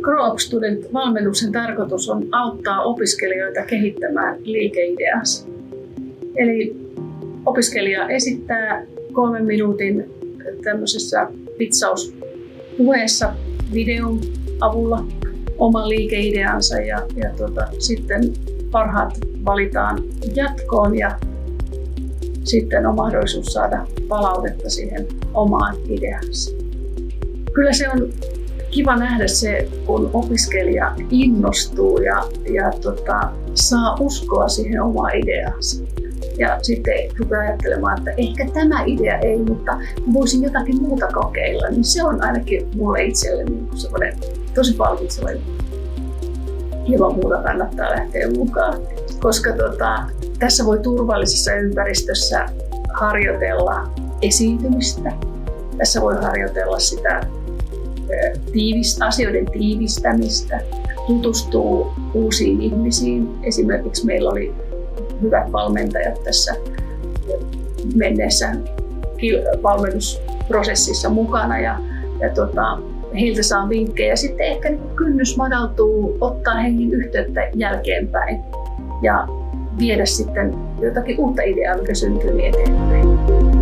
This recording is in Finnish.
Grow Up Student-valmennuksen tarkoitus on auttaa opiskelijoita kehittämään liikeideansa. Eli opiskelija esittää 3 minuutin tämmöisessä vitsauspuheessa videon avulla oman liikeideansa ja sitten parhaat valitaan jatkoon ja sitten on mahdollisuus saada palautetta siihen omaan ideaansa. Kyllä se on kiva nähdä se, kun opiskelija innostuu ja saa uskoa siihen omaan ideaansa. Ja sitten rupeaa ajattelemaan, että ehkä tämä idea ei, mutta voisin jotakin muuta kokeilla. Niin se on ainakin mulle itselleni semmoinen tosi palkitseva. Ilman muuta kannattaa lähteä mukaan, koska tässä voi turvallisessa ympäristössä harjoitella esiintymistä. Tässä voi harjoitella sitä asioiden tiivistämistä, tutustuu uusiin ihmisiin. Esimerkiksi meillä oli hyvät valmentajat tässä menneessä valmennusprosessissa mukana ja heiltä saa vinkkejä. Sitten ehkä kynnys madaltuu ottaa heihin yhteyttä jälkeenpäin ja viedä sitten jotakin uutta ideaa, mikä syntyy eteenpäin.